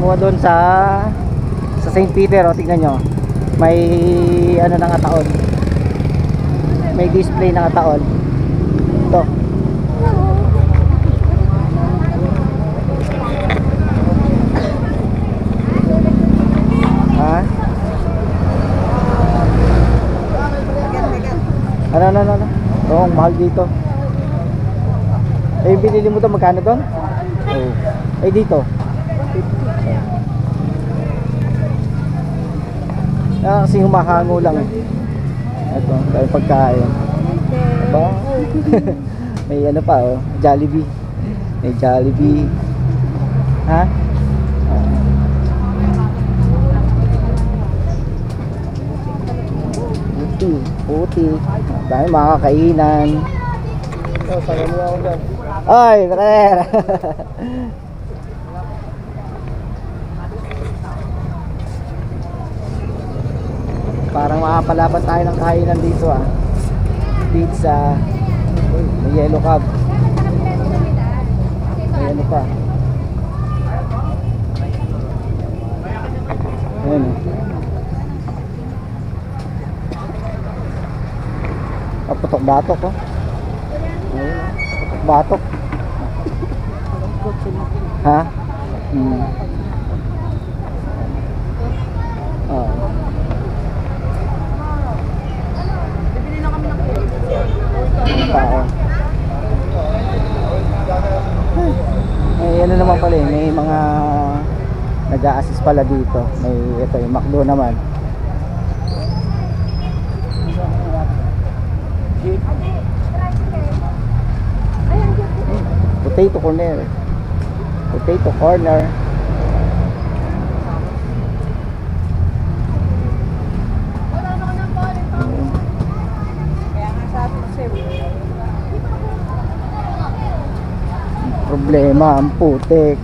kumuha doon sa St. Peter. O, tignan nyo, may ano ng ataon, may display ng ataon. Ito. Ha? Ano? Oo, mahal dito. Eh, binili mo to, magkano doon? Oh. Eh, dito? Ah, kasi humahango lang eh. Ito, tayo pagkain. Ba? May ano pa oh, Jollibee. May Jollibee. Ha? Puti. Dahil makakainan. Oh, saan mo ako dyan? Oy, brother. Parang makapalaban tayo ng kainan dito ah. Pizza. Uy, may yellow cab. May ano pa. Ayan oh. Putok-batok oh. Putok-batok. Ha? Oh. Tao. May ano naman pala eh, may mga nag-a-assist pala dito. May ito yung McDo naman. Potato corner. Potato corner. Problema ang putik.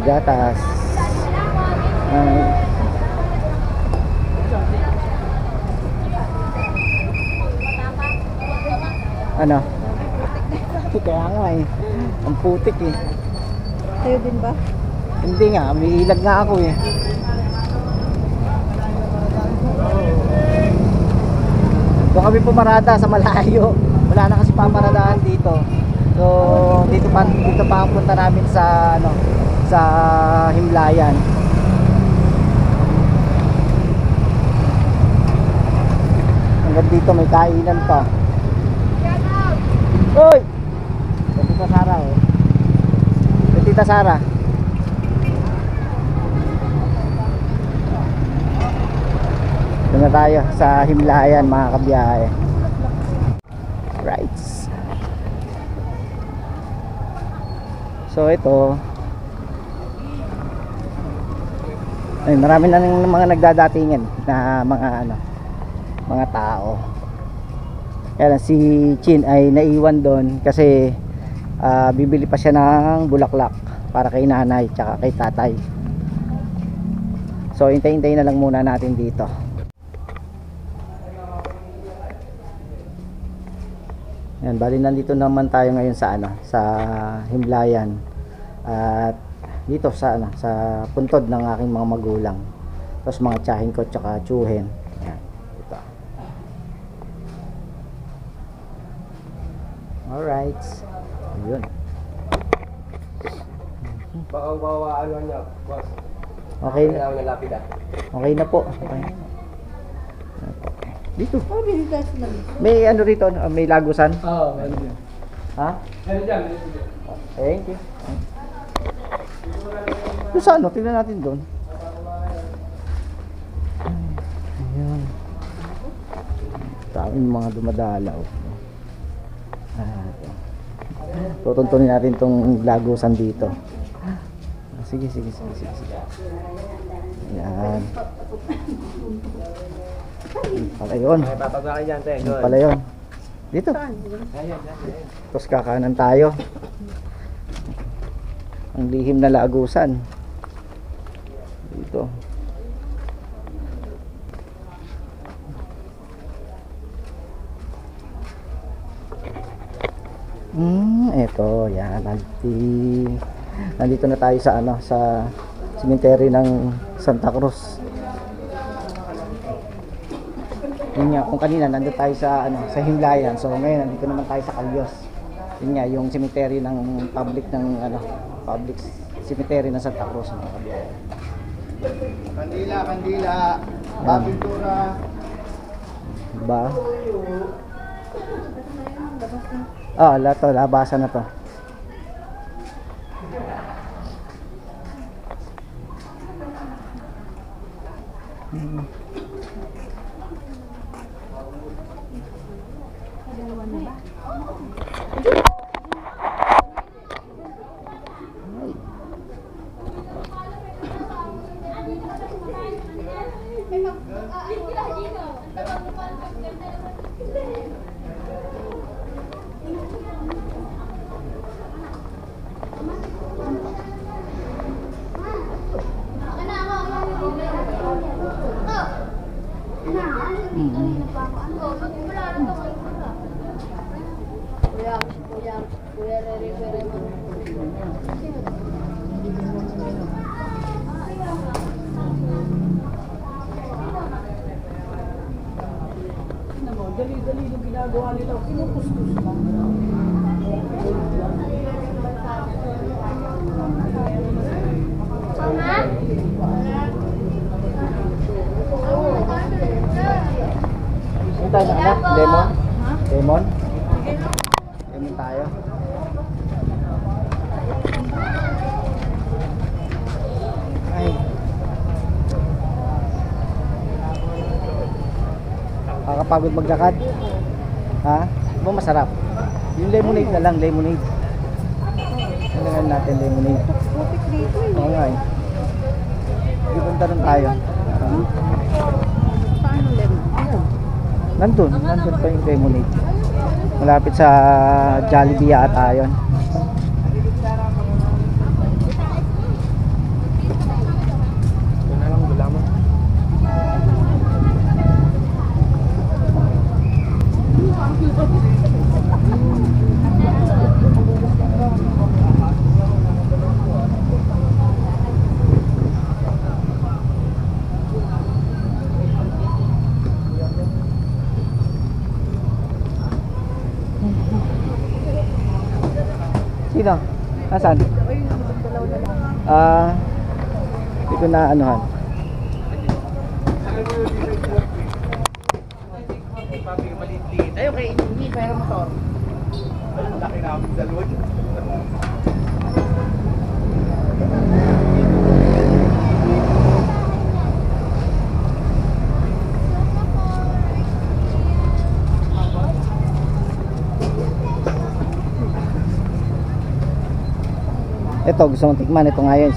Gatas. Ano? Kaya nga eh. Ang putik eh. Sa'yo din ba? Hindi nga, may ilag nga ako eh. Doon kami pumarada sa malayo. Wala na kasi paparadahan dito. So dito pa ang punta namin sa ano, sa Himlayan. Hanggang dito may kainan pa. Hoy! Tita Sara oh. Tita Sara. Doon na tayo sa Himlayan mga kabiyahe. Right. So ito ay marami na ng mga nagdadatingan na mga ano, mga tao. Kaya si Chin ay naiwan doon kasi bibili pa siya ng bulaklak para kay nanay tsaka kay tatay. So hintay-hintay na lang muna natin dito. Yan, bali nandito naman tayo ngayon sa ano, sa Himlayan. At dito sa ano, sa puntod ng aking mga magulang. Tapos mga tiyahin ko tsaka tsuhin. Yan, ito. Alright. Ayun. Baka ano niya, boss. Okay na. Kailangan ng lapida. Okay na po. Okay. Dito. Oh, binitas na dito. May ano rito, may lagusan. Oo, meron dyan. Ha? Meron dyan, meron dyan. Thank you. Doon sa ano? Tingnan natin doon. Ayan. Daming mga dumadalaw. Tutuntunin natin tong lagusan dito. Sige. Ayan. Pala yun. May papagbakin dyan, te. Pala yun. Dito. Tapos kakanan tayo. Ang lihim na lagusan. Dito. Eto, yan. Nandito na tayo sa ano, sa cemetery ng Santa Cruz. Yun nga, kung kanina nandito tayo sa ano, sa Himlayan. So ngayon nandito naman tayo sa Calyos. Yun nga, yung cemetery ng public public cemetery ng Santa Cruz, mga kabiyayan. Kandila. Babintura. Ba? Labasan na to. Dali-dali yung ginagawa nila. Kinukuskus lang. Ano tayo na anak? Lemon? Lemon? Lemon tayo. Ay. Kakapagod maglakad? Ha? Ba masarap? Yung lemonade na lang, lemonade. Ano nga natin, lemonade? Putik dito eh. Oo nga eh. Di punta rin tayo. Paano lemon? Nandun pa yung lemonade. Malapit sa Jollibee yata yun. Ito na lang, gulaman. Sino? Nasaan? Hindi ko na anuhan. Ayun kay hindi pera motor. Laki na ang dalawin. Ito, gusto kong tikman. Ito nga yun.